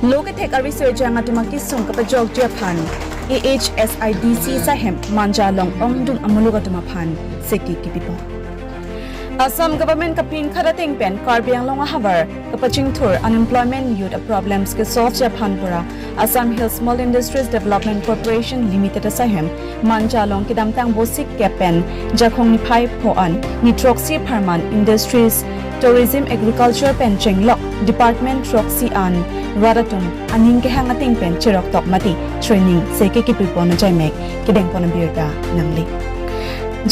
kethek ariso ejang atum akesung kepajokji aphan AHSIDC asaihem Manja long ongdung amuluk atum aphan seki kipipo. Assam government kapin kharateng pen karbiang long havar kapaching thur unemployment youth problems ke solve japhan pura Assam Hills Small Industries Development Corporation Limited asaihem Manja long kidamtang bosik kepen jakhong ni phai phoan nitroxy pharman industries tourism agriculture pen chenglok department troxy an radatum aning ke hangating pen chirok tok mati training seke kipipo na jaimek kideng pon birda nangli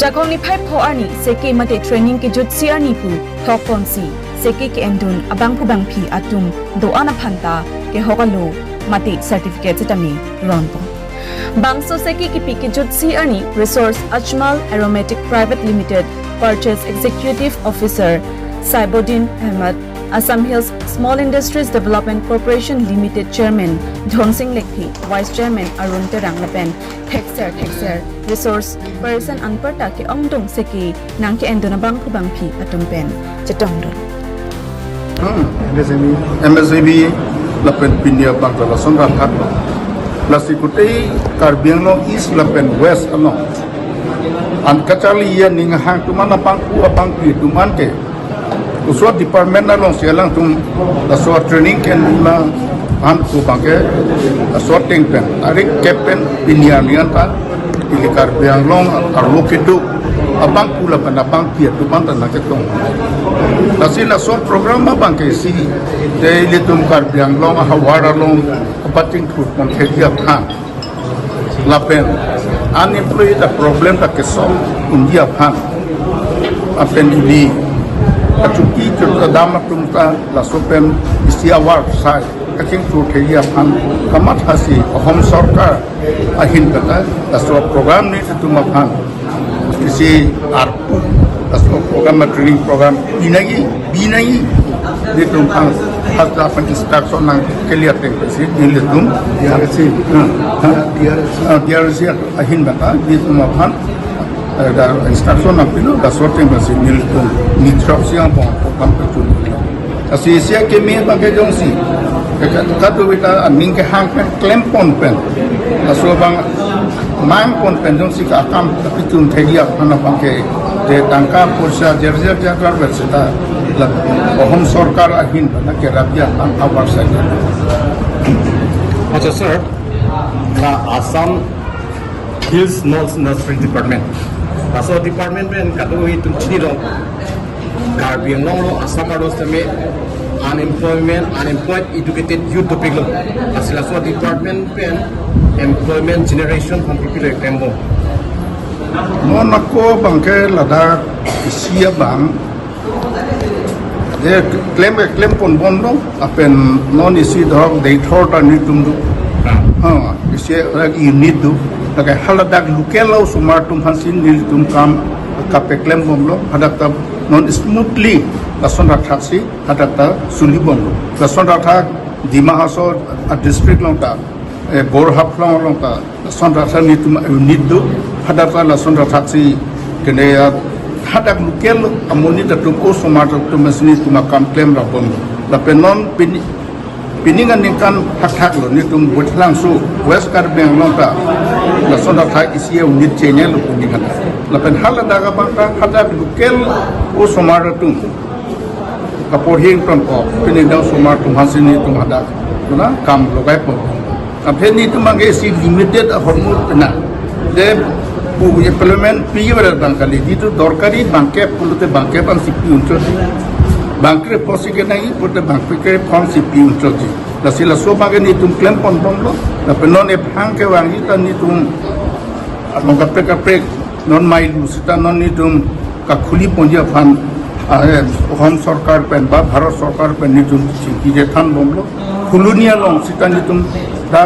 Jakong ni phai pho ani seke mate training ke jut si ani pu thokon si seke ke endun abang kubang phi atum do ana phanta ke hokalo mate certificate tami ronpo bangso seke ki pi ke jut si ani resource ajmal aromatic private limited purchase executive officer Saibodin Ahmed Assam Hills Small Industries Development Corporation Limited Chairman Dhongsing Lekhi Vice Chairman Arun Terang Lapen Texer Resource Person Anparta ke ongdung seki nang ke endona bang kubang phi atum pen chetongdon MSAB lapen pinia bangkala sonra khat lasikutei karbiang lo east lapen west along an kachali ya ning hang tuman apang pi tuman ke uswa department na long sialang tum aswa training ken la han ku bangke aswa ting pen ari kepen pinia nian ta ilikar biang long arlokidu abang pula panapang pia tuman tan nak tong kasi na so program bangke si de litum kar biang long hawara long pating khut mon khejia tha lapen unemployed the problem ta ke solve india phan apen ini Kacuki cerita damat tumta la sopen isi award sai kaking tu theiya phan kamat hasi home sarkar ahin kata la so program ni tuma phan isi arpu la so program training program binai ni tum phan hasta phan instruction nang clear teng si ni tum DRC ahin kata ni tuma phan ada instruction nak pilo da sorting basi nil tum nitroxy ang pong kampetun asi sia kemi bagai jongsi katu kita aning ke hang pen klempon pen aso bang mang pon pen jongsi ka akam kapitun thegia khana bangke de tangka porsa jerjer jagar berseta la home sarkar ahin na ke rabia ang awar sa Acha sir na Assam Hills Nursery Department Paso department pen katoi tum chini lo karbiang lo Assam aros tame unemployed educated youth topic lo asila so department pen employment generation from people like tembo non ako bangke lada isia bang de claim pon bondo apen non isi dog de thorta ni tum do isi unit do Takai haladak lukelo sumar tum hansin nil tum kam kape klem bomlo hadakta non smoothly lason rakhaksi hadakta suli bomlo lason rakha dima haso a district longta bor haflong longta lason rakha ni tum unit do hadakta lason rakhaksi kene hadak lukelo amoni tum o sumar tum masini tum kam klem ra bomlo la penon piningan ningkan hak lo ni tum butlang su west karbiang longta la sonda thai isi unit chenya lu piningan la pen hala daga bangka hada lukel o somar tum kapor hing ton ko pinindang somar tum hasini tum hada na kam logai po apeni tum mangi si limited hormone pena de bu implement piwara bangkali itu dorkari bangke pulute bangke pan sipi untur bangkre posike nai putte bangke pon sipi untur ji la sila so bagai ni tum klem pon bomlo la penon e phangke wangi tan ni tum among kapre non mai lu sita non ni tum ka khuli ponja phan home sarkar pen ba bharat sarkar pen ni tum chi je than bomlo khulunia long sita ni tum da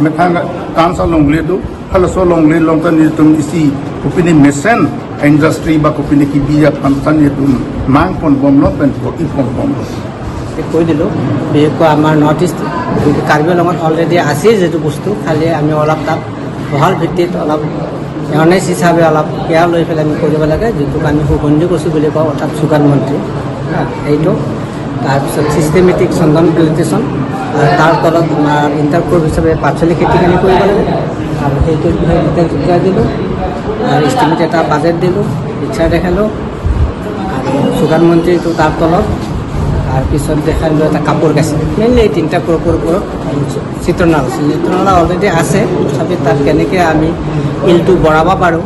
me thang kansa long le do hala so long le long tan ni tum isi kupini mesen industry ba kupini ki biya phan tan ni tum mang pon bomlo pen ko i pon bomlo কৈ দিলোঁ বিশেষকৈ আমাৰ north east Karbi আংলঙত already আছে যিটো বস্তু খালি আমি অলপ তাত বহল ভিত্তিত অলপ এৱাৰনেছ হিচাপে অলপ কেয়াৰ লৈ পেলাই আমি কৰিব লাগে যিটোক আমি সুগন্ধি কচু বুলি কওঁ অৰ্থাৎ চুগাৰ মন্ত্ৰী এইটো তাৰপিছত ছিষ্টেমেটিক চন্দন প্লেণ্টেশ্যন আৰু তাৰ তলত আমাৰ ইণ্টাৰক্ৰপ হিচাপে পাচলি খেতিখিনি কৰিব লাগে আৰু সেইটো বিষয়ে ডিটেইলছ বুজাই দিলোঁ আৰু ইষ্টিমেট এটা বাজেট দিলোঁ পিকচাৰ দেখালোঁ আৰু যোগান মন্ত্ৰীটো তাৰ তলত আৰু পিছত দেখালোঁ এটা কাপোৰ কাচি মেইনলি এই তিনিটা ক্ৰপৰ ওপৰত চিত্ৰনাল আছে চিত্ৰনালা অলৰেডি আছে তথাপি তাত কেনেকৈ আমি ইলটো বঢ়াব পাৰোঁ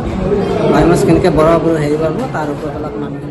বায়'মাছ কেনেকৈ বঢ়াব পাৰোঁ হেৰি পাৰোঁ তাৰ ওপৰত অলপ মানুহ